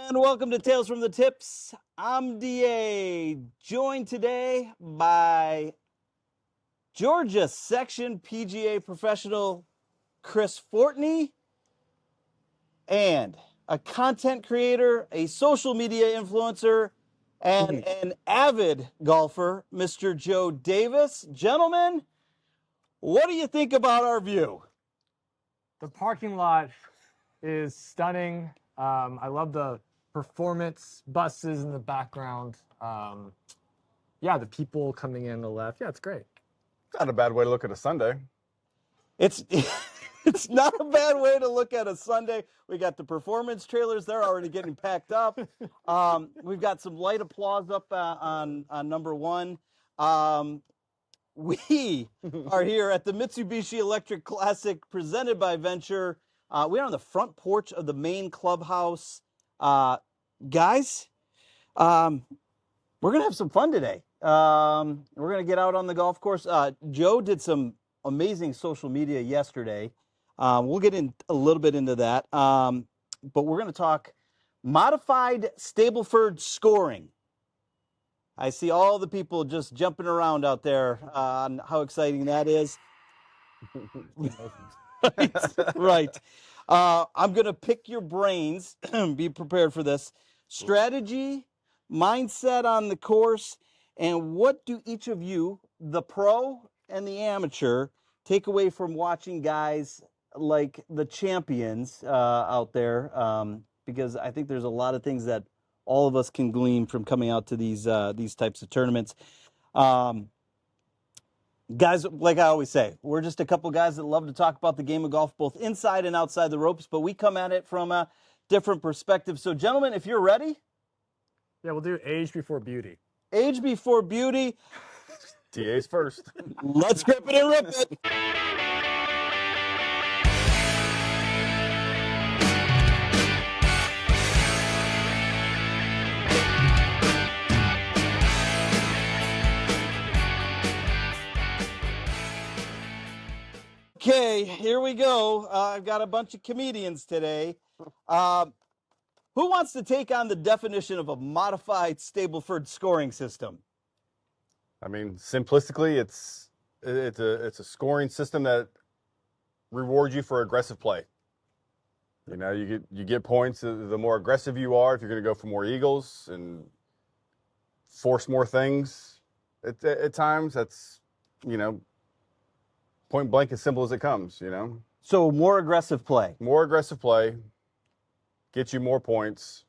And welcome to Tales from the Tips. I'm DA, joined today by Georgia Section PGA Professional Chris Fortney and a content creator, a social media influencer, and an avid golfer, Mr. Joe Davis. Gentlemen, what do you think about our view? The parking lot is stunning. I love the performance buses in the background. Yeah, the people coming in on the left. Yeah, it's great. Not a bad way to look at a Sunday. It's it's not a bad way to look at a Sunday. We got the performance trailers; they're already getting packed up. We've got some light applause up on number one. We are here at the Mitsubishi Electric Classic, presented by Venture. We are on the front porch of the main clubhouse, guys. We're gonna have some fun today. We're gonna get out on the golf course. Joe did some amazing social media yesterday. We'll get in a little bit into that. But we're gonna talk modified Stableford scoring. I see all the people just jumping around out there on how exciting that is. Right. I'm gonna pick your brains. Be prepared for this. Strategy, mindset on the course, and what do each of you, the pro and the amateur, take away from watching guys like the champions out there? Because I think there's a lot of things that all of us can glean from coming out to these types of tournaments. Guys, like I always say, we're just a couple guys that love to talk about the game of golf, both inside and outside the ropes, but we come at it from a different perspective. So, gentlemen, if you're ready. Yeah, we'll do age before beauty. Age before beauty. TA's first. Let's grip it and rip it. Okay, here we go. I've got a bunch of comedians today. Who wants to take on the definition of a modified Stableford scoring system? I mean, simplistically, it's a scoring system that rewards you for aggressive play. You know, you get points the more aggressive you are. If you're going to go for more eagles and force more things, at times that's, you know, point blank as simple as it comes. You know. So more aggressive play. More aggressive play gets you more points.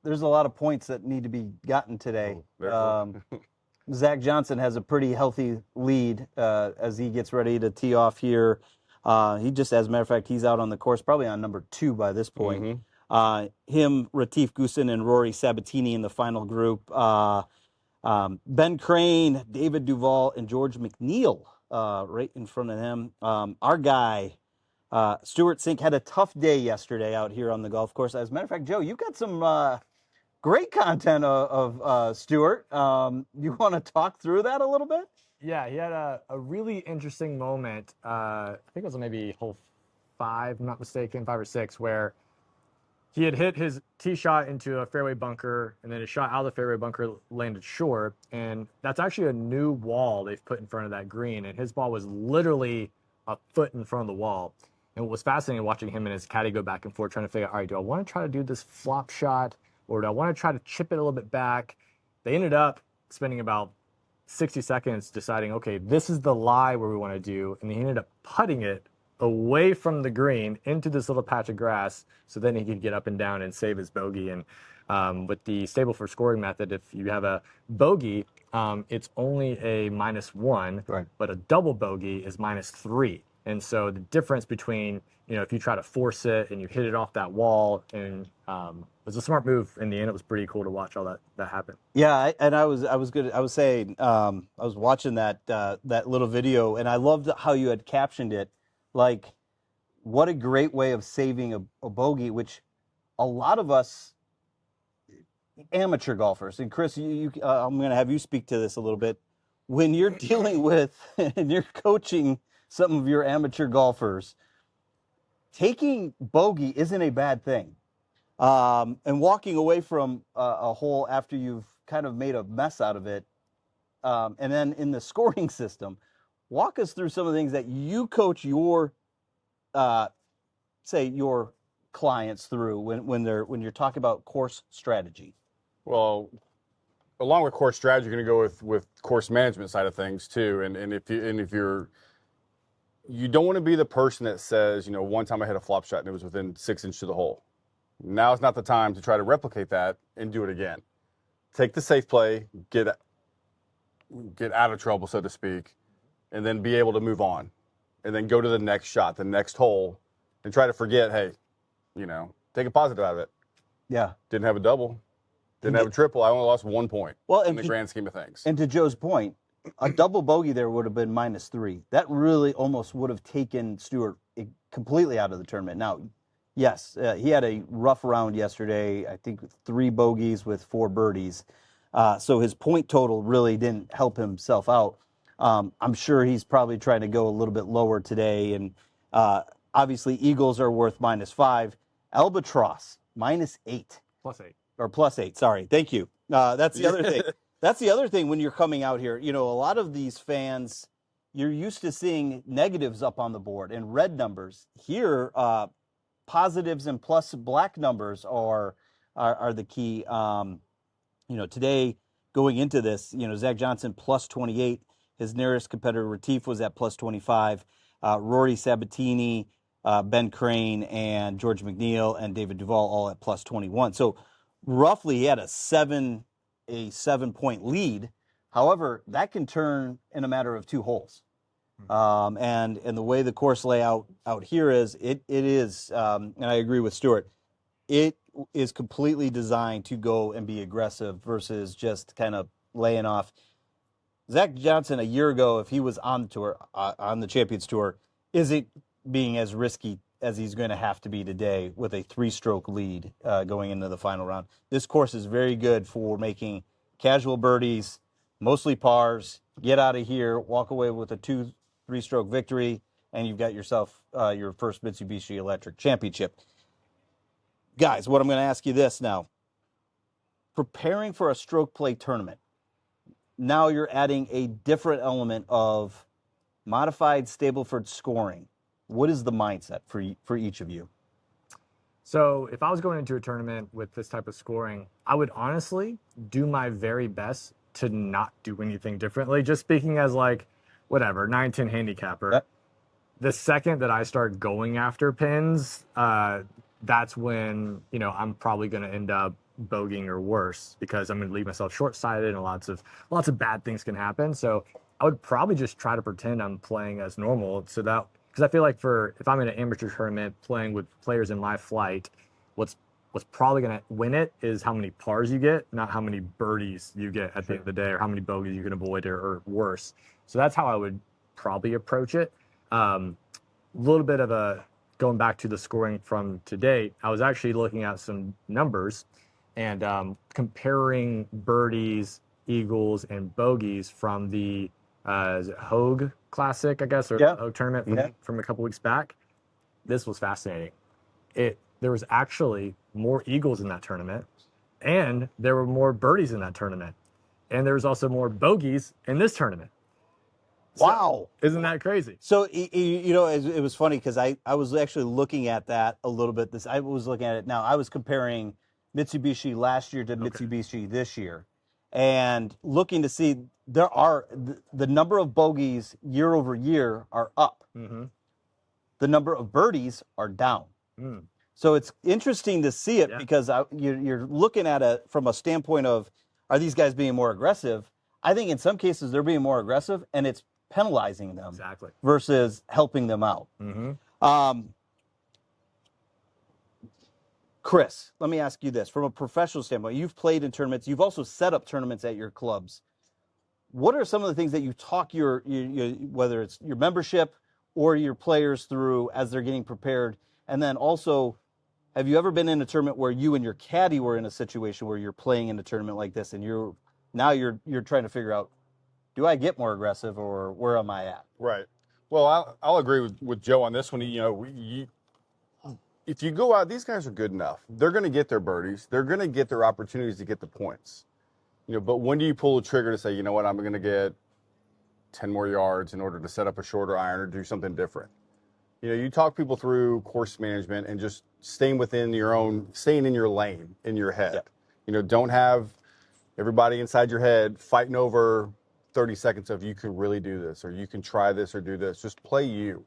There's a lot of points that need to be gotten today. Zach Johnson has a pretty healthy lead as he gets ready to tee off here. He just, as a matter of fact, he's out on the course, probably on number 2 by this point. Him, Retief Goosen, and Rory Sabatini in the final group. Ben Crane, David Duval, and George McNeil right in front of him. Our guy, Stuart Sink, had a tough day yesterday out here on the golf course. As a matter of fact, Joe, you've got some great content of Stuart. You want to talk through that a little bit? Yeah, he had a really interesting moment. I think it was maybe hole 5, if I'm not mistaken, 5 or 6, where he had hit his tee shot into a fairway bunker, and then his shot out of the fairway bunker landed short. And that's actually a new wall they've put in front of that green, and his ball was literally a foot in front of the wall. And what was fascinating watching him and his caddy go back and forth trying to figure out, all right, do I want to try to do this flop shot, or do I want to try to chip it a little bit back? They ended up spending about 60 seconds deciding, okay, this is the lie where we want to do, and he ended up putting it away from the green into this little patch of grass, so then he could get up and down and save his bogey. And with the Stableford scoring method, if you have a bogey, it's only a -1, Right. but a double bogey is -3. And so the difference between, you know, if you try to force it and you hit it off that wall, and it was a smart move in the end. It was pretty cool to watch all that happen. Yeah, and I was saying, I was watching that little video, and I loved how you had captioned it. Like, what a great way of saving a bogey, which a lot of us amateur golfers, and Chris, I'm going to have you speak to this a little bit. When you're dealing with and you're coaching some of your amateur golfers, taking bogey isn't a bad thing. And walking away from a hole after you've kind of made a mess out of it, and then in the scoring system, walk us through some of the things that you coach your, say, your clients through when you're talking about course strategy. Well, along with course strategy, you're going to go with course management side of things too. And if you don't want to be the person that says, you know, one time I hit a flop shot and it was within 6 inches of the hole. Now is not the time to try to replicate that and do it again. Take the safe play, get out of trouble, so to speak, and then be able to move on, and then go to the next shot, the next hole, and try to forget. Hey, you know, take a positive out of it. Yeah. Didn't have a double. Didn't have a triple. I only lost 1 point in the grand scheme of things. And to Joe's point, a double bogey there would have been -3. That really almost would have taken Stewart completely out of the tournament. Now, yes, he had a rough round yesterday. I think 3 bogeys with 4 birdies. So his point total really didn't help himself out. I'm sure he's probably trying to go a little bit lower today. And obviously, Eagles are worth -5. Albatross, -8. +8. Or +8, sorry. Thank you. That's the other thing. That's the other thing when you're coming out here. You know, a lot of these fans, you're used to seeing negatives up on the board and red numbers. Here, positives and plus black numbers are the key. You know, today going into this, you know, Zach Johnson +28. His nearest competitor, Retief, was at +25. Rory Sabatini, Ben Crane, and George McNeil and David Duval all at +21. So roughly he had a 7-point lead. However, that can turn in a matter of 2 holes. And the way the course layout out here is, it is, and I agree with Stewart, it is completely designed to go and be aggressive versus just kind of laying off. Zach Johnson a year ago, if he was on the tour, on the Champions Tour, isn't being as risky as he's going to have to be today with a 3-stroke lead going into the final round. This course is very good for making casual birdies, mostly pars, get out of here, walk away with a 2-3-stroke victory, and you've got yourself your first Mitsubishi Electric Championship. Guys, what I'm going to ask you this now. Preparing for a stroke play tournament, now you're adding a different element of modified Stableford scoring. What is the mindset for each of you? So if I was going into a tournament with this type of scoring, I would honestly do my very best to not do anything differently. Just speaking as like, whatever, 9-10 handicapper. Yep. The second that I start going after pins, that's when, you know, I'm probably going to end up bogeying or worse, because I'm going to leave myself short-sighted and lots of bad things can happen. So I would probably just try to pretend I'm playing as normal, so that, because I feel like if I'm in an amateur tournament playing with players in live flight, what's probably going to win it is how many pars you get, not how many birdies you get at the end of the day, or how many bogeys you can avoid, or worse. So that's how I would probably approach it. A little bit of going back to the scoring from today, I was actually looking at some numbers and comparing birdies, eagles, and bogeys from the is it Hogue Classic, I guess, or the Hogue tournament from a couple weeks back. This was fascinating. There was actually more eagles in that tournament, and there were more birdies in that tournament, and there was also more bogeys in this tournament. Wow. So, isn't that crazy? So, you know, it was funny because I was actually looking at that a little bit. I was looking at it now. I was comparing Mitsubishi last year to Mitsubishi this year, and looking to see the number of bogeys year over year are up. Mm-hmm. The number of birdies are down. Mm. So it's interesting to see it because you're looking at it from a standpoint of, are these guys being more aggressive? I think in some cases they're being more aggressive, and it's penalizing them versus helping them out. Mm-hmm. Chris, let me ask you this. From a professional standpoint, you've played in tournaments. You've also set up tournaments at your clubs. What are some of the things that you talk your whether it's your membership or your players through as they're getting prepared? And then also, have you ever been in a tournament where you and your caddy were in a situation where you're playing in a tournament like this, and you're trying to figure out, do I get more aggressive, or where am I at? Right. Well, I'll agree with Joe on this one. You know, if you go out, these guys are good enough. They're going to get their birdies. They're going to get their opportunities to get the points. But when do you pull the trigger to say, you know what, I'm going to get 10 more yards in order to set up a shorter iron or do something different? You talk people through course management and just staying in your lane, in your head. Yep. Don't have everybody inside your head fighting over 30 seconds of you can really do this or you can try this or do this. Just play you.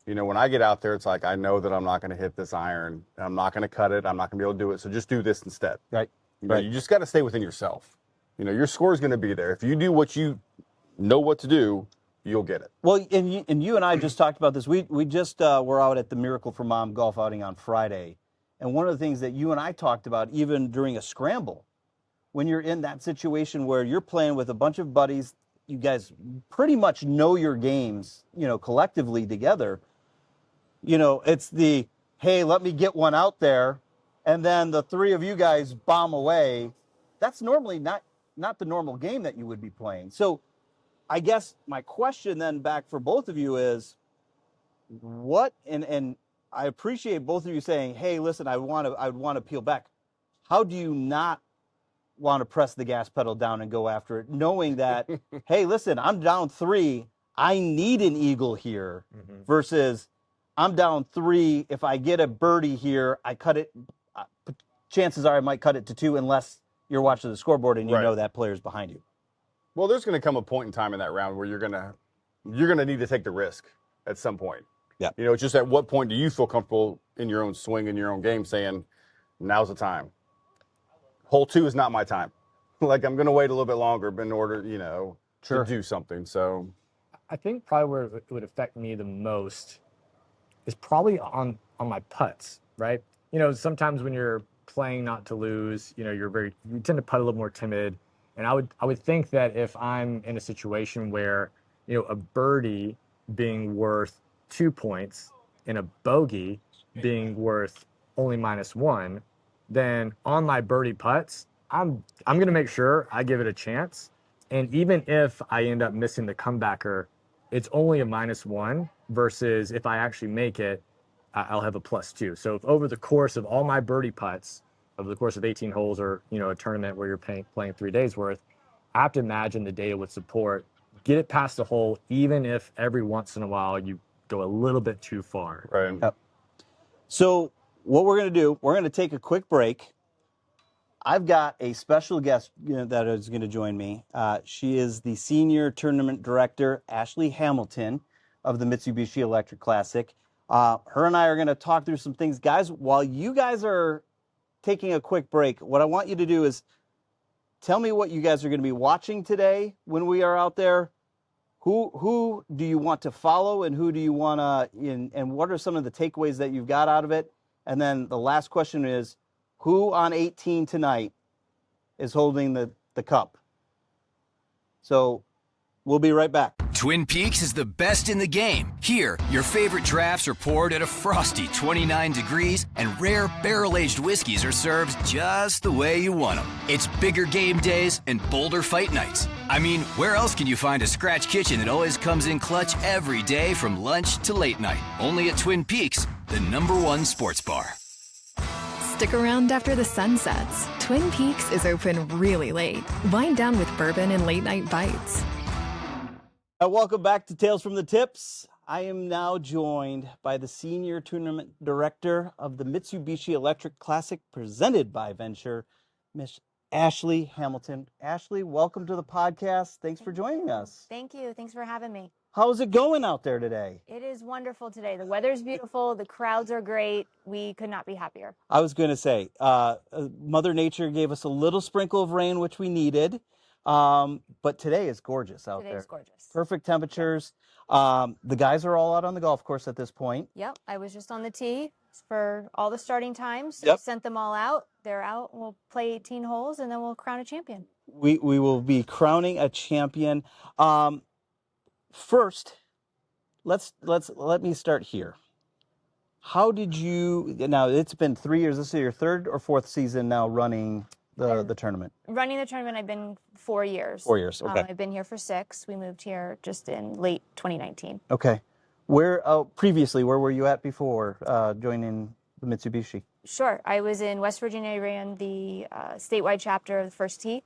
When I get out there, it's like, I know that I'm not going to hit this iron. I'm not going to cut it. I'm not going to be able to do it. So just do this instead. Right. You just got to stay within yourself. Your score is going to be there. If you do what you know what to do, you'll get it. Well, and you and I just talked about this. We just were out at the Miracle for Mom golf outing on Friday. And one of the things that you and I talked about, even during a scramble, when you're in that situation where you're playing with a bunch of buddies, you guys pretty much know your games, collectively together. It's the, hey, let me get one out there, and then the three of you guys bomb away. That's normally not the normal game that you would be playing. So I guess my question then back for both of you is, what, and I appreciate both of you saying, hey, listen, I want to peel back. How do you not want to press the gas pedal down and go after it, knowing that, hey, listen, I'm down 3. I need an eagle here versus I'm down 3. If I get a birdie here, I cut it. Chances are I might cut it to 2 unless you're watching the scoreboard and you know that player's behind you. Well, there's going to come a point in time in that round where you're going to need to take the risk at some point. Yeah. It's just at what point do you feel comfortable in your own swing, in your own game, saying, now's the time. Hole 2 is not my time. Like, I'm going to wait a little bit longer in order, to do something. So I think probably where it would affect me the most is probably on my putts, right? Sometimes when you're playing not to lose, you tend to putt a little more timid. And I would think that if I'm in a situation where, a birdie being worth 2 points and a bogey being worth only -1, then on my birdie putts, I'm going to make sure I give it a chance. And even if I end up missing the comebacker, it's only a -1 versus if I actually make it, I'll have a +2. So if over the course of all my birdie putts, over the course of 18 holes or, a tournament where you're playing 3 days worth, I have to imagine the data would support, get it past the hole, even if every once in a while you go a little bit too far. Right. Yep. So what we're going to do, we're going to take a quick break. I've got a special guest that is going to join me. She is the Senior Tournament Director, Ashley Hamilton of the Mitsubishi Electric Classic. Her and I are going to talk through some things. Guys, while you guys are taking a quick break, what I want you to do is tell me what you guys are going to be watching today when we are out there. Who do you want to follow and who do you want to, and what are some of the takeaways that you've got out of it? And then the last question is, who on 18 tonight is holding the cup? So we'll be right back. Twin Peaks is the best in the game. Here, your favorite drafts are poured at a frosty 29 degrees, and rare barrel-aged whiskeys are served just the way you want them. It's bigger game days and bolder fight nights. I mean, where else can you find a scratch kitchen that always comes in clutch every day from lunch to late night? Only at Twin Peaks, the #1 sports bar. Stick around after the sun sets. Twin Peaks is open really late. Wind down with bourbon and late-night bites. Welcome back to Tales from the Tips. I am now joined by the Senior Tournament Director of the Mitsubishi Electric Classic presented by Venture, Miss Ashley Hamilton. Ashley, welcome to the podcast. Thanks for joining us. Thank you. Thanks for having me. How's it going out there today? It is wonderful today. The weather's beautiful. The crowds are great. We could not be happier. I was going to say, Mother Nature gave us a little sprinkle of rain, which we needed. But today is gorgeous out there. Today is gorgeous. Perfect temperatures. The guys are all out on the golf course at this point. Yep. I was just on the tee for all the starting times. Yep. Sent them all out. They're out. We'll play 18 holes and then we'll crown a champion. We will be crowning a champion. First, let me start here. How did you, now it's been 3 years, this is your 3rd or 4th season now running the tournament? Running the tournament, I've been 4 years. 4 years, okay. I've been here for 6. We moved here just in late 2019. Okay. Previously, where were you at before joining the Mitsubishi? Sure. I was in West Virginia. I ran the statewide chapter of the First Tee.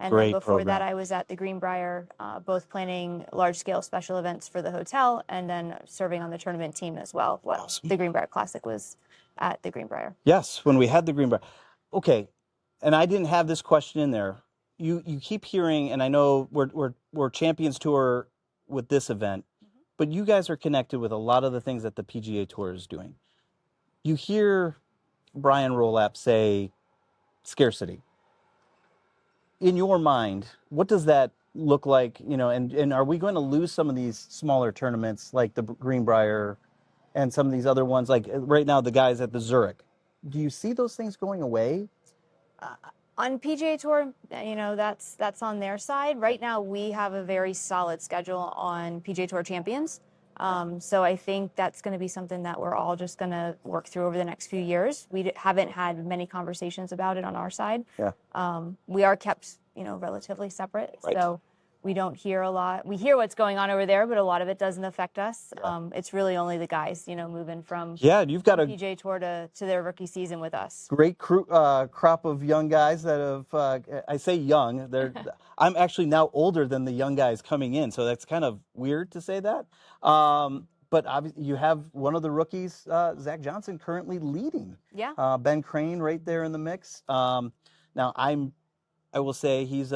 And then Great before that, program. I was at the Greenbrier, both planning large-scale special events for the hotel and then serving on the tournament team as well. Awesome. The Greenbrier Classic was at the Greenbrier. Yes, when we had the Greenbrier. Okay, and I didn't have this question in there. You keep hearing, and I know we're Champions Tour with this event, but you guys are connected with a lot of the things that the PGA Tour is doing. You hear Brian Rolap say scarcity. In your mind, what does that look like? You know, and are we going to lose some of these smaller tournaments like the Greenbrier and some of these other ones, like right now the guys at the Zurich? Do you see those things going away? On PGA Tour, you know, that's on their side. Right now, we have a very solid schedule on PGA Tour Champions. So I think that's going to be something that we're all just going to work through over the next few years. We haven't had many conversations about it on our side. Yeah. We are kept, you know, relatively separate. Right. So we don't hear a lot. We hear what's going on over there, but a lot of it doesn't affect us. Yeah. It's really only the guys, you know, moving from You've got a PGA Tour to their rookie season with us. great crop of young guys that have, I say young, I'm actually now older than the young guys coming in, so that's kind of weird to say that. But obviously you have one of the rookies, Zach Johnson, currently leading. Yeah. Ben Crane right there in the mix. Now I will say he's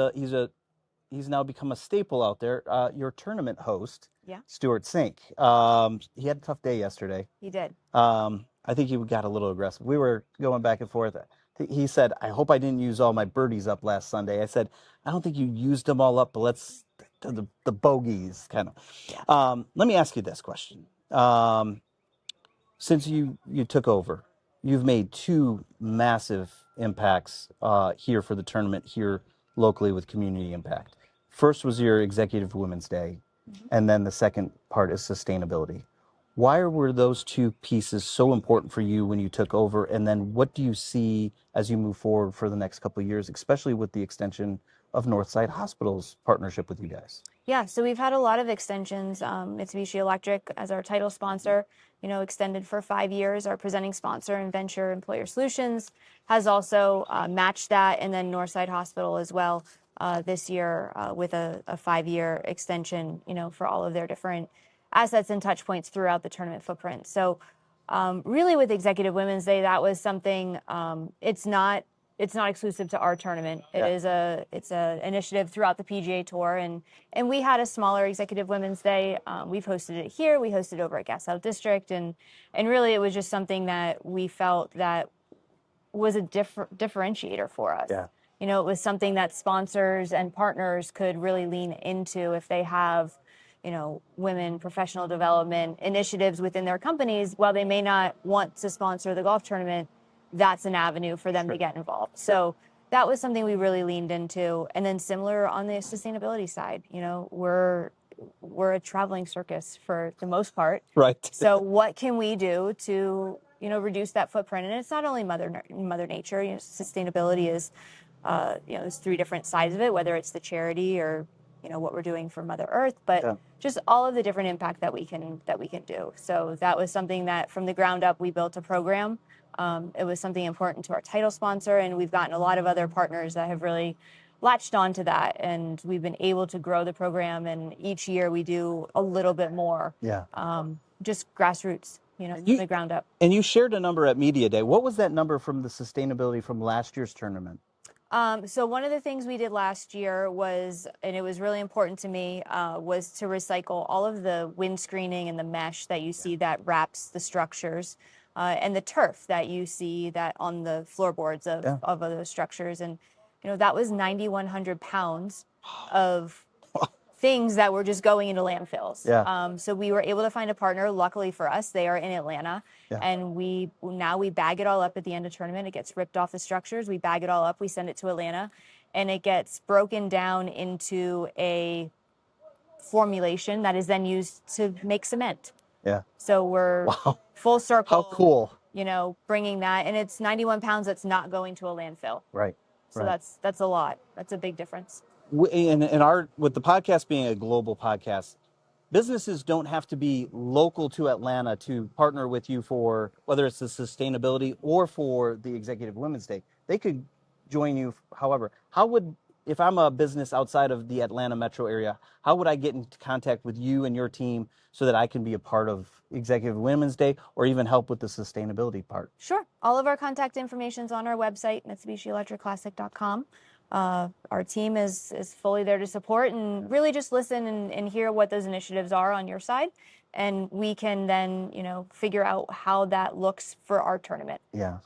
now become a staple out there. Your tournament host, Yeah. Stuart Sink. He had a tough day yesterday. He did. I think he got a little aggressive. We were going back and forth. He said, "I hope I didn't use all my birdies up last Sunday." I said, "I don't think you used them all up, but let's do the bogeys kind of." Yeah. Let me ask you this question. Since you took over, you've made two massive impacts here for the tournament here locally with Community Impact. First was your Executive Women's Day, and then the second part is sustainability. Why were those two pieces so important for you when you took over? And then what do you see as you move forward for the next couple of years, especially with the extension of Northside Hospital's partnership with you guys? Yeah, so we've had a lot of extensions. Mitsubishi Electric as our title sponsor, you know, extended for 5 years. Our presenting sponsor and Venture Employer Solutions has also matched that, and then Northside Hospital as well this year with a 5-year extension, you know, for all of their different assets and touch points throughout the tournament footprint. So really with Executive Women's Day, that was something, it's not exclusive to our tournament. It's a initiative throughout the PGA Tour, and we had a smaller Executive Women's Day. We've hosted it here. We hosted over at Gasell District, and really it was just something that we felt that was a differentiator for us. Yeah. You know, it was something that sponsors and partners could really lean into if they have, you know, women professional development initiatives within their companies. While they may not want to sponsor the golf tournament, that's an avenue for them to get involved. So that was something we really leaned into. And then similar on the sustainability side, you know, we're a traveling circus for the most part. Right. So what can we do to, you know, reduce that footprint? And it's not only Mother Nature. You know, sustainability is, you know, there's 3 different sides of it, whether it's the charity or, you know, what we're doing for Mother Earth, but just all of the different impact that we can do. So that was something that from the ground up, we built a program. It was something important to our title sponsor, and we've gotten a lot of other partners that have really latched onto that, and we've been able to grow the program, and each year we do a little bit more. Yeah. Just grassroots, you know, from the ground up. And you shared a number at Media Day. What was that number from the sustainability from last year's tournament? So one of the things we did last year was, and it was really important to me, was to recycle all of the wind screening and the mesh that you see that wraps the structures, and the turf that you see that on the floorboards of those structures. And, you know, that was 9,100 pounds of things that were just going into landfills. Yeah. So we were able to find a partner. Luckily for us, they are in Atlanta. Yeah. And we bag it all up at the end of tournament. It gets ripped off the structures. We bag it all up. We send it to Atlanta, and it gets broken down into a formulation that is then used to make cement. Yeah. So we're full circle. How cool. You know, bringing that, and it's 91 pounds that's not going to a landfill. Right. So that's a lot. That's a big difference. And with the podcast being a global podcast, businesses don't have to be local to Atlanta to partner with you for whether it's the sustainability or for the Executive Women's Day. They could join you. However, if I'm a business outside of the Atlanta metro area, how would I get into contact with you and your team so that I can be a part of Executive Women's Day or even help with the sustainability part? Sure. All of our contact information is on our website, MitsubishiElectricClassic.com. Our team is fully there to support and really just listen and hear what those initiatives are on your side. And we can then, figure out how that looks for our tournament. Yeah.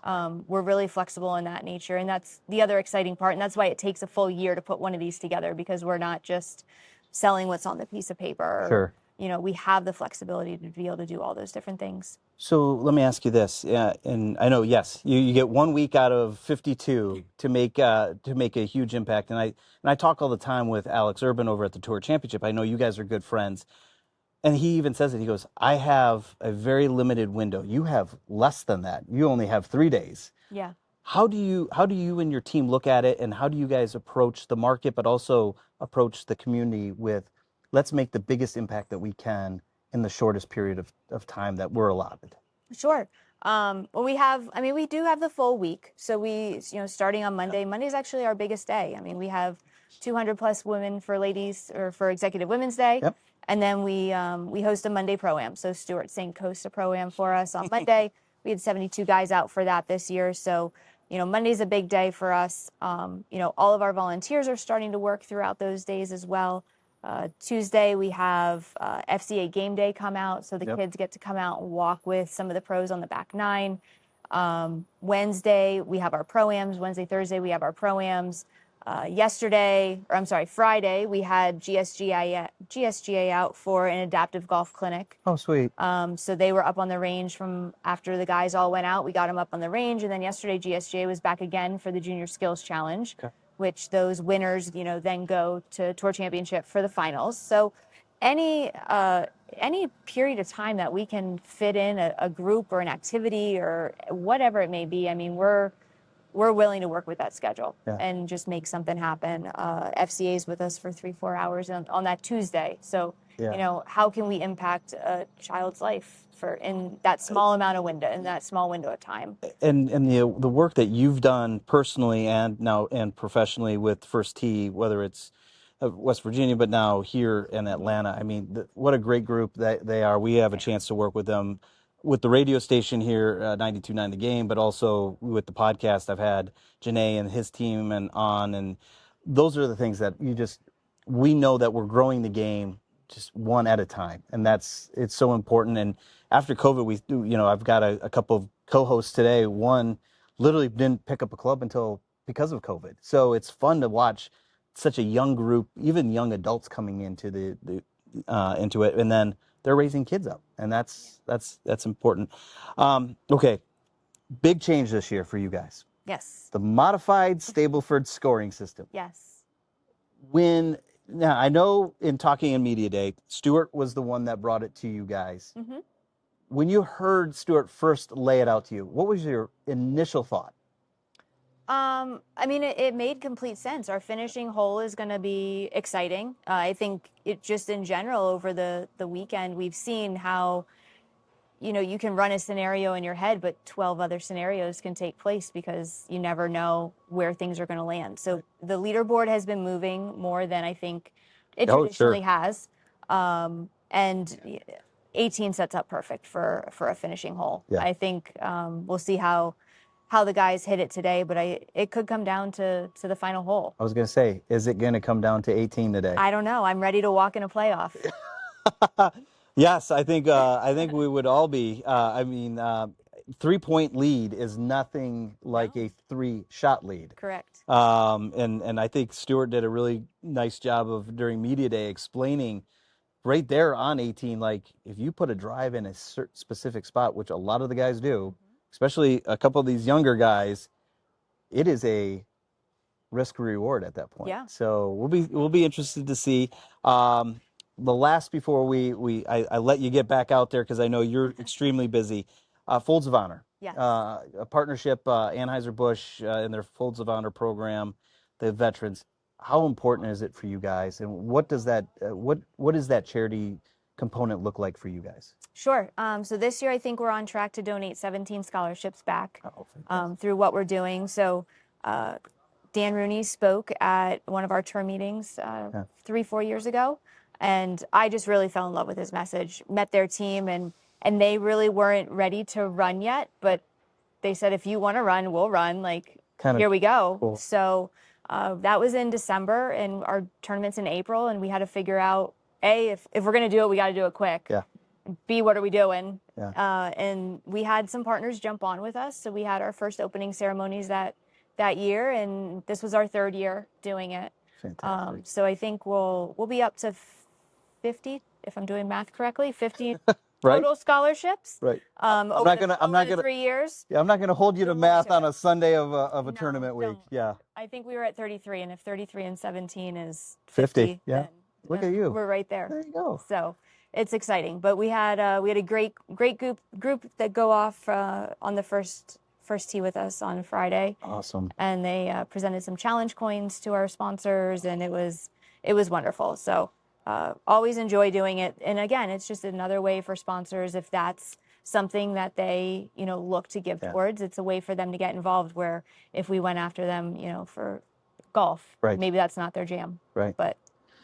We're really flexible in that nature. And that's the other exciting part. And that's why it takes a full year to put one of these together, because we're not just selling what's on the piece of paper. Sure. We have the flexibility to be able to do all those different things. So let me ask you this, and I know, yes, you get 1 week out of 52 to make a huge impact, and I talk all the time with Alex Urban over at the Tour Championship. I know you guys are good friends, and he even says it. He goes, "I have a very limited window. You have less than that. You only have 3 days." Yeah. How do you and your team look at it, and how do you guys approach the market, but also approach the community with, let's make the biggest impact that we can in the shortest period of time that we're allotted? Sure. Well, we do have the full week. So starting on Monday, Monday's actually our biggest day. I mean, we have 200 plus women for ladies or for Executive Women's Day. Yep. And then we host a Monday Pro-Am. So Stuart St. hosts a Pro-Am for us on Monday. We had 72 guys out for that this year. So, Monday's a big day for us. All of our volunteers are starting to work throughout those days as well. Tuesday, we have FCA Game Day come out, so the kids get to come out and walk with some of the pros on the back nine. Wednesday, we have our Pro-Ams. Wednesday, Thursday, we have our Pro-Ams. Friday, we had GSGA out for an adaptive golf clinic. Oh, sweet. So they were up on the range from after the guys all went out. We got them up on the range, and then yesterday, GSGA was back again for the Junior Skills Challenge. Okay. Which those winners, then go to Tour Championship for the finals. So any period of time that we can fit in a group or an activity or whatever it may be, I mean, we're willing to work with that schedule and just make something happen. FCA's with us for 3-4 hours on that Tuesday. So, how can we impact a child's life in that small amount of window, in that small window of time? And the work that you've done personally and professionally with First Tee, whether it's West Virginia, but now here in Atlanta, I mean, what a great group that they are. We have a chance to work with them with the radio station here, 92.9 The Game, but also with the podcast. I've had Janae and his team and those are the things that we know that we're growing the game just one at a time, and it's so important. And after COVID, I've got a couple of co-hosts today. One literally didn't pick up a club because of COVID. So it's fun to watch such a young group, even young adults coming into into it, and then they're raising kids up, and that's important. Okay, big change this year for you guys. Yes. The modified Stableford scoring system. Yes. Now, I know in talking in Media Day, Stuart was the one that brought it to you guys. Mm-hmm. When you heard Stuart first lay it out to you, what was your initial thought? It made complete sense. Our finishing hole is going to be exciting. I think it just in general over the weekend, we've seen how, you can run a scenario in your head, but 12 other scenarios can take place because you never know where things are going to land. So the leaderboard has been moving more than I think it traditionally has. And 18 sets up perfect for a finishing hole. Yeah. I think we'll see how the guys hit it today, but it could come down to the final hole. I was going to say, is it going to come down to 18 today? I don't know. I'm ready to walk in a playoff. Yes, I think we would all be. 3-point lead is nothing like a 3-shot lead. Correct. And I think Stuart did a really nice job of during Media Day explaining right there on 18, like if you put a drive in a certain specific spot, which a lot of the guys do, especially a couple of these younger guys, it is a risk reward at that point. Yeah. So we'll be interested to see. The last before I let you get back out there because I know you're extremely busy. Folds of Honor. Yes. A partnership, Anheuser-Busch and their Folds of Honor program, the veterans. How important is it for you guys, and what does that what is that charity component look like for you guys? Sure. So this year, I think we're on track to donate 17 scholarships back through what we're doing. So Dan Rooney spoke at one of our tour meetings 3-4 years ago, and I just really fell in love with his message. Met their team, and they really weren't ready to run yet, but they said, if you want to run, we'll run. Like, here we go. Cool. So that was in December, and our tournament's in April, and we had to figure out, A, if we're going to do it, we got to do it quick. Yeah. B, what are we doing? Yeah. And we had some partners jump on with us. So we had our first opening ceremonies that year, and this was our 3rd year doing it. Fantastic. So I think we'll be up to 50, if I'm doing math correctly, 50 right? total scholarships. Right. I'm not gonna 3 years. Yeah, I'm not gonna hold you to math on a Sunday of a tournament week. Yeah. I think we were at 33, and if 33 and 17 is 50, yeah. Look at you. We're right there. There you go. So it's exciting. But we had a great group that go off on the first tee with us on Friday. Awesome. And they presented some challenge coins to our sponsors, and it was wonderful. So always enjoy doing it. And again, it's just another way for sponsors, if that's something that they look to give towards. It's a way for them to get involved. Where if we went after them, for golf, maybe that's not their jam. Right. But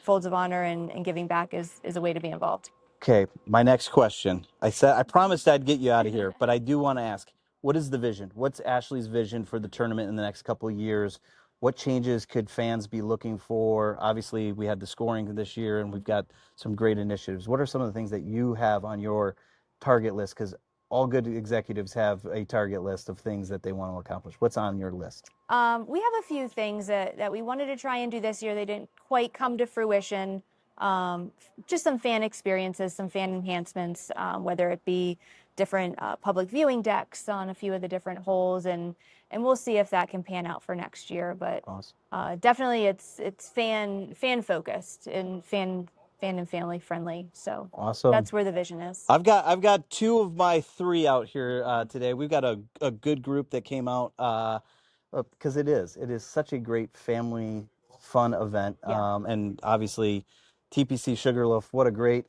folds of honor and giving back is a way to be involved. Okay, my next question. I promised I'd get you out of here, but I do want to ask, what is the vision? What's Ashley's vision for the tournament in the next couple of years? What changes could fans be looking for? Obviously, we had the scoring this year, and we've got some great initiatives. What are some of the things that you have on your target list? Because all good executives have a target list of things that they want to accomplish. What's on your list? We have a few things that we wanted to try and do this year. They didn't quite come to fruition. Just some fan experiences, some fan enhancements, whether it be different public viewing decks on a few of the different holes, and we'll see if that can pan out for next year. But awesome. Definitely it's fan focused and fan and family friendly. So awesome. That's where the vision is. I've got 2 of my 3 out here today. We've got a good group that came out because it is such a great family fun event. Yeah. And obviously TPC Sugarloaf, what a great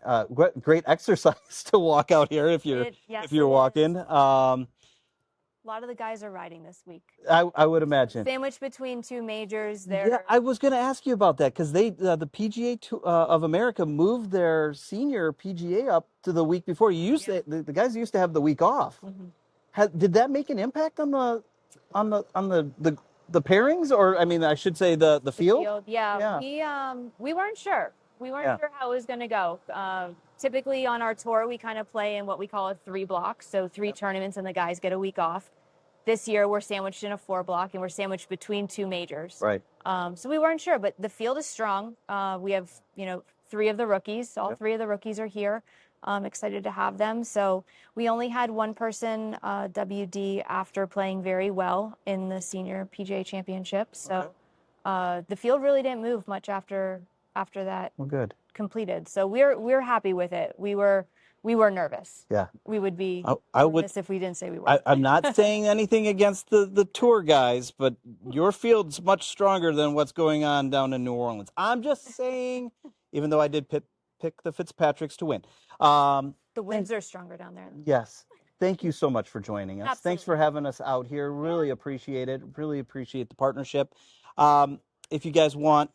exercise to walk out here if you're walking. A lot of the guys are riding this week. I would imagine. Sandwiched between 2 majors. Yeah, I was going to ask you about that because the PGA of America moved their senior PGA up to the week before. The guys used to have the week off. Mm-hmm. Did that make an impact on the pairings, or I mean, I should say the field? Yeah. We weren't sure. We weren't sure how it was going to go. Typically on our tour, we kind of play in what we call a 3 blocks, so 3 tournaments, and the guys get a week off. This year, we're sandwiched in a 4 block, and we're sandwiched between 2 majors. Right. So we weren't sure, but the field is strong. We have, 3 of the rookies. All 3 of the rookies are here. I'm excited to have them. So we only had 1 person WD after playing very well in the senior PGA Championship. So the field really didn't move much after that. Well, good. Completed. So we're happy with it. We were nervous. Yeah. We would be nervous if we didn't say we were. I'm not saying anything against the tour guys, but your field's much stronger than what's going on down in New Orleans. I'm just saying, even though I did pick the Fitzpatricks to win. The winds are stronger down there. Yes. Thank you so much for joining us. Absolutely. Thanks for having us out here. Really appreciate it. Really appreciate the partnership. If you guys want,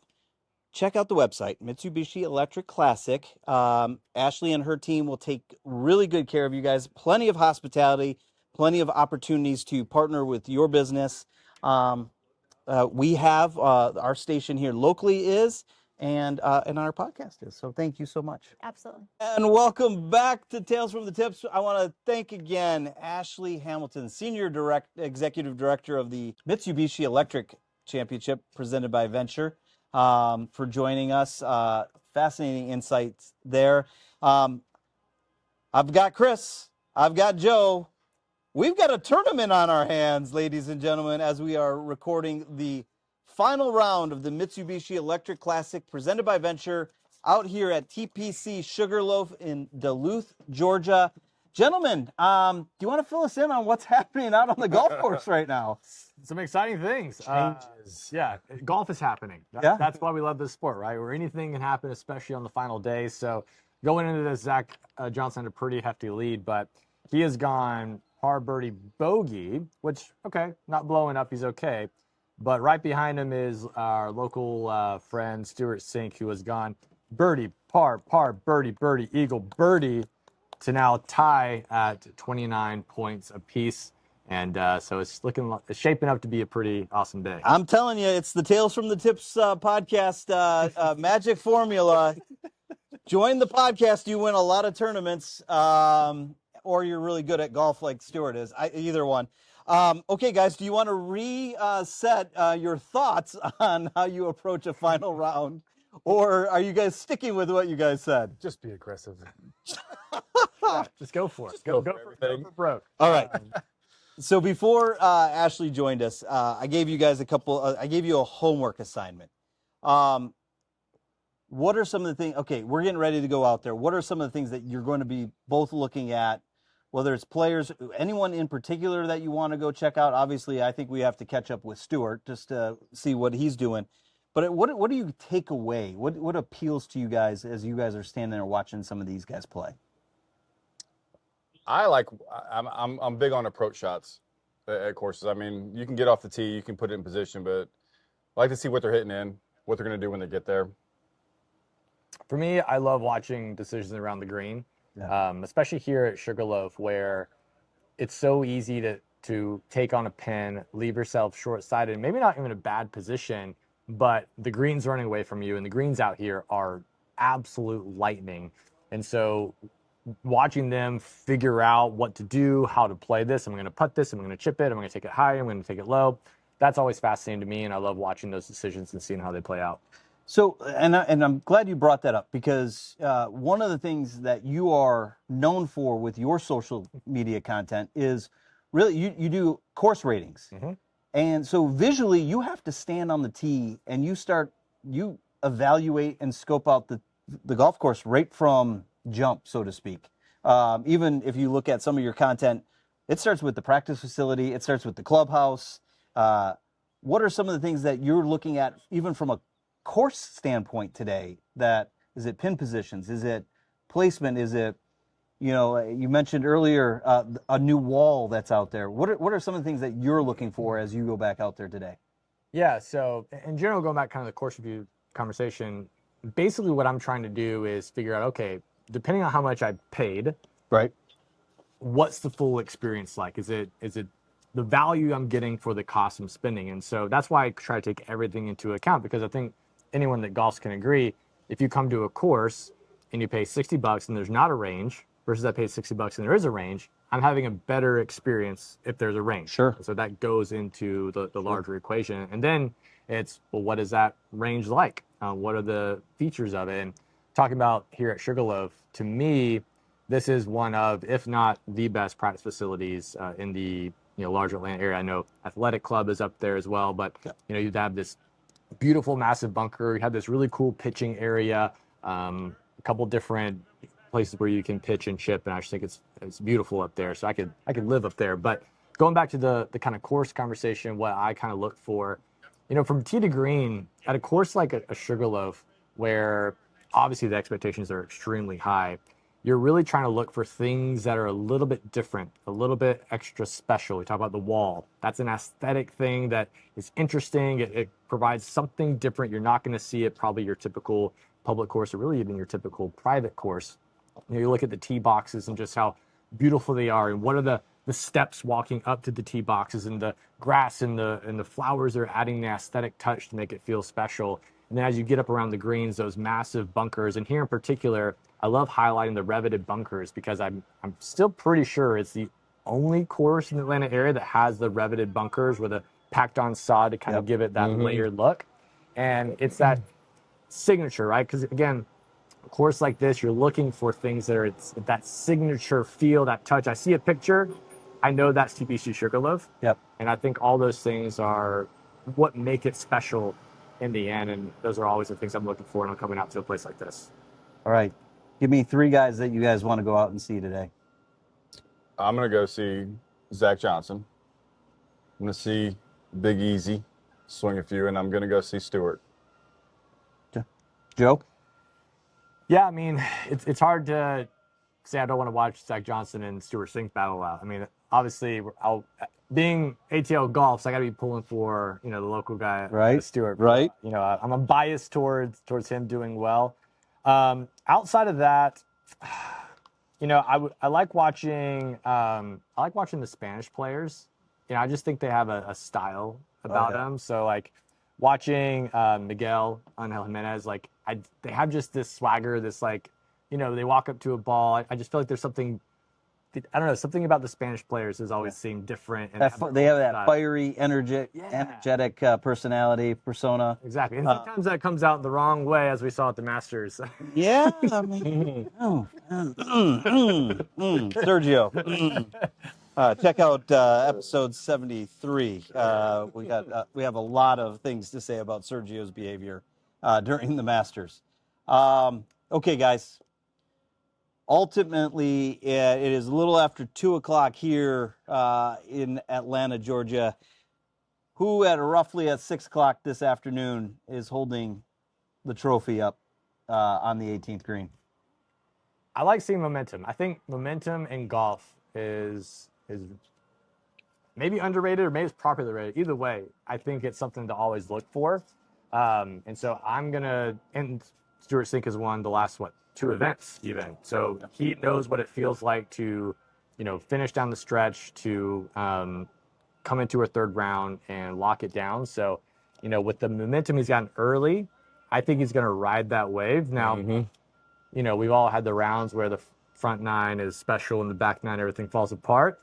check out the website, Mitsubishi Electric Classic. Ashley and her team will take really good care of you guys. Plenty of hospitality, plenty of opportunities to partner with your business. We have our station here locally is, and our podcast is. So thank you so much. Absolutely. And welcome back to Tales from the Tips. I want to thank again Ashley Hamilton, Senior Executive Director of the Mitsubishi Electric Championship presented by Venture, for joining us. Fascinating insights there. I've got Chris. I've got Joe. We've got a tournament on our hands, ladies and gentlemen, as we are recording the final round of the Mitsubishi Electric Classic presented by Venture out here at TPC Sugarloaf in Duluth, Georgia. Gentlemen, do you want to fill us in on what's happening out on the golf course right now? Some exciting things. Golf is happening. That's why we love this sport, right? Where anything can happen, especially on the final day. So going into this, Zach Johnson had a pretty hefty lead, but he has gone par birdie bogey, which, okay, not blowing up, he's okay. But right behind him is our local friend, Stuart Sink, who has gone birdie, par, birdie, birdie, eagle, birdie, to now tie at 29 points apiece. And so it's shaping up to be a pretty awesome day. I'm telling you, it's the Tales from the Tips podcast magic formula. Join the podcast, you win a lot of tournaments, or you're really good at golf like Stuart is. Either one. Okay, guys, do you want to reset your thoughts on how you approach a final round, or are you guys sticking with what you guys said? Just be aggressive. Yeah, just go for it. Go for broke. All right. So before Ashley joined us, I gave you guys I gave you a homework assignment. What are some of the things, okay, we're getting ready to go out there. What are some of the things that you're going to be both looking at, whether it's players, anyone in particular that you want to go check out? Obviously, I think we have to catch up with Stuart just to see what he's doing. But what do you take away? What appeals to you guys as you guys are standing there watching some of these guys play? I'm big on approach shots at courses. I mean, you can get off the tee, you can put it in position, but I like to see what they're hitting in, what they're going to do when they get there. For me, I love watching decisions around the green, especially here at Sugarloaf, where it's so easy to take on a pin, leave yourself short-sighted, maybe not even a bad position, but the green's running away from you, and the greens out here are absolute lightning. And so watching them figure out what to do, how to play this, I'm going to putt this, I'm going to chip it, I'm going to take it high, I'm going to take it low. That's always fascinating to me, and I love watching those decisions and seeing how they play out. So, and I'm glad you brought that up, because one of the things that you are known for with your social media content is really you do course ratings. Mm-hmm. And so visually you have to stand on the tee and you evaluate and scope out the golf course right from jump, so to speak. Even if you look at some of your content, it starts with the practice facility, it starts with the clubhouse. What are some of the things that you're looking at even from a course standpoint today? That is it pin positions, is it placement, is it, you mentioned earlier a new wall that's out there. What are some of the things that you're looking for as you go back out there today? Yeah, so in general, going back kind of the course review conversation, basically what I'm trying to do is figure out, okay, depending on how much I paid, right, what's the full experience like? Is it the value I'm getting for the cost I'm spending? And so that's why I try to take everything into account, because I think anyone that golfs can agree, if you come to a course and you pay $60 and there's not a range versus I paid $60 and there is a range, I'm having a better experience if there's a range. Sure. So that goes into the larger equation. And then it's, well, what is that range like? What are the features of it? And talking about here at Sugarloaf, to me, this is one of, if not the best practice facilities in the larger Atlanta area. I know Athletic Club is up there as well, but you'd have this beautiful, massive bunker. You have this really cool pitching area, a couple different places where you can pitch and chip, and I just think it's beautiful up there. So I could live up there. But going back to the kind of course conversation, what I kind of look for, from tee to green at a course like a Sugarloaf, where obviously the expectations are extremely high, you're really trying to look for things that are a little bit different, a little bit extra special. We talk about the wall. That's an aesthetic thing that is interesting. It provides something different. You're not going to see it probably your typical public course or really even your typical private course. You look at the tee boxes and just how beautiful they are, and what are the steps walking up to the tee boxes, and the grass and the flowers are adding the aesthetic touch to make it feel special. And then as you get up around the greens, those massive bunkers, and here in particular, I love highlighting the revetted bunkers, because I'm still pretty sure it's the only course in the Atlanta area that has the revetted bunkers with a packed on sod to kind of give it that layered look. And it's that signature, right? Because again, a course like this, you're looking for things that are that signature feel, that touch. I see a picture, I know that's TPC Sugarloaf. Yep. And I think all those things are what make it special in the end, and those are always the things I'm looking for when I'm coming out to a place like this. All right. Give me 3 guys that you guys want to go out and see today. I'm going to go see Zach Johnson. I'm going to see Big Easy swing a few, and I'm going to go see Stewart. Joe? Yeah, I mean, it's hard to say I don't want to watch Zach Johnson and Stuart Sink battle out. I mean, obviously, being ATL golf, so I got to be pulling for the local guy, Right, Stuart. right. I'm a bias towards him doing well. Outside of that, I like watching the Spanish players. I just think they have a style about them. So like watching Miguel Angel Jimenez, they have just this swagger, this they walk up to a ball. I just feel like there's something, I don't know, something about the Spanish players has always seemed different. And They have that fiery, energetic personality, persona. Exactly. And sometimes that comes out the wrong way, as we saw at the Masters. Yeah. I mean, Sergio. Check out episode 73. We have a lot of things to say about Sergio's behavior during the Masters. Okay, guys. Ultimately, it is a little after 2 o'clock here in Atlanta, Georgia. Who roughly at 6 o'clock this afternoon is holding the trophy up on the 18th green? I like seeing momentum. I think momentum in golf is maybe underrated or maybe it's properly rated. Either way, I think it's something to always look for. And so and Stuart Sink has won the last, 2 events even. So he knows what it feels like to, finish down the stretch, to come into a third round and lock it down. So, with the momentum he's gotten early, I think he's going to ride that wave. Now, we've all had the rounds where the front 9 is special and the back 9, everything falls apart.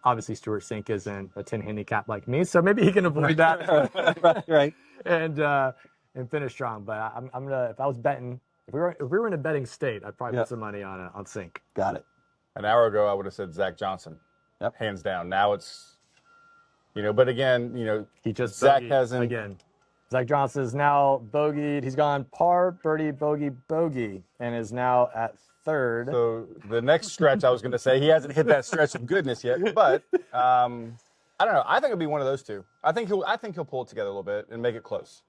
Obviously, Stuart Sink isn't a 10 handicap like me, so maybe he can avoid that. Right. And finish strong. But I'm gonna, if I was betting, if we were in a betting state, I'd probably put some money on Sink. Got it. An hour ago, I would have said Zach Johnson. Yep. Hands down. Now it's, but again, he just Zach hasn't. Again, Zach Johnson is now bogeyed. He's gone par, birdie, bogey, and is now at third. So the next stretch, I was going to say, he hasn't hit that stretch of goodness yet. But I don't know. I think it'll be one of those two. I think he'll pull it together a little bit and make it close.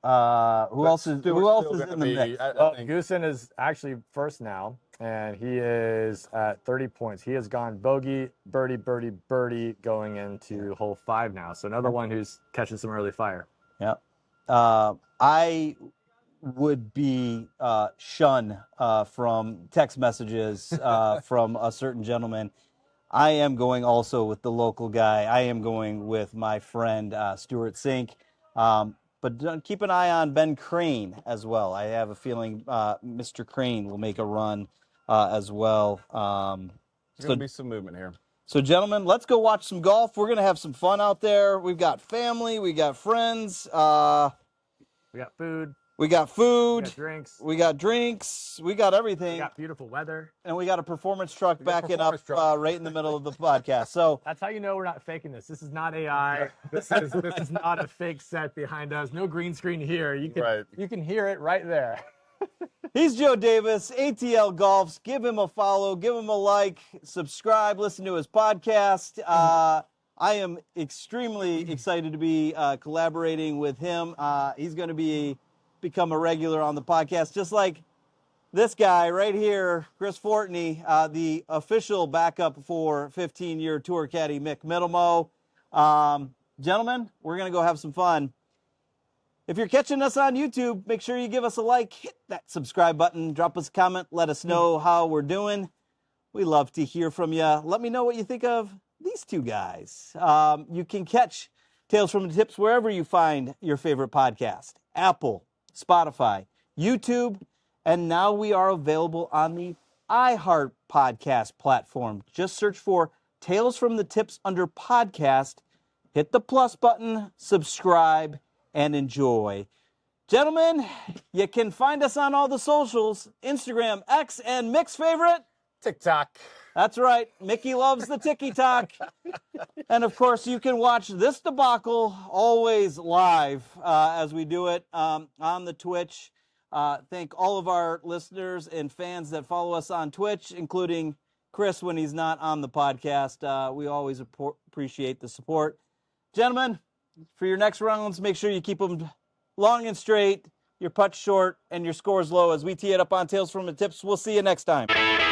Who else is in the mix? Goosen is actually first now, and he is at 30 points. He has gone bogey, birdie going into hole 5 now. So another one who's catching some early fire. Yeah. I would be shunned from text messages from a certain gentleman. I am going also with the local guy. I am going with my friend Stuart Sink. But keep an eye on Ben Crane as well. I have a feeling Mr. Crane will make a run as well. There's going to be some movement here. So, gentlemen, let's go watch some golf. We're going to have some fun out there. We've got family. We got friends. We got food. We got food. We got drinks. We got drinks. We got everything. We got beautiful weather. And we got a performance truck backing up right in the middle of the podcast. So that's how you know we're not faking this. This is not AI. This is not a fake set behind us. No green screen here. You can hear it right there. He's Joe Davis, ATL Golfs. Give him a follow. Give him a like. Subscribe. Listen to his podcast. I am extremely excited to be collaborating with him. He's going to become a regular on the podcast, just like this guy right here, Chris Fortney, the official backup for 15-year tour caddy Mick Middlemo. Gentlemen, we're going to go have some fun. If you're catching us on YouTube, make sure you give us a like, hit that subscribe button, drop us a comment, let us know how we're doing. We love to hear from you. Let me know what you think of these two guys. You can catch Tales from the Tips wherever you find your favorite podcast. Apple, Spotify, YouTube, and now we are available on the iHeart podcast platform. Just search for Tales from the Tips under podcast, hit the plus button, subscribe, and enjoy. Gentlemen, you can find us on all the socials, Instagram, X, and Mick's favorite, TikTok. That's right. Mickey loves the TikTok. And, of course, you can watch this debacle always live as we do it on the Twitch. Thank all of our listeners and fans that follow us on Twitch, including Chris when he's not on the podcast. We always appreciate the support. Gentlemen, for your next rounds, make sure you keep them long and straight. your putt's short, and your score's low as we tee it up on Tales from the Tips. We'll see you next time.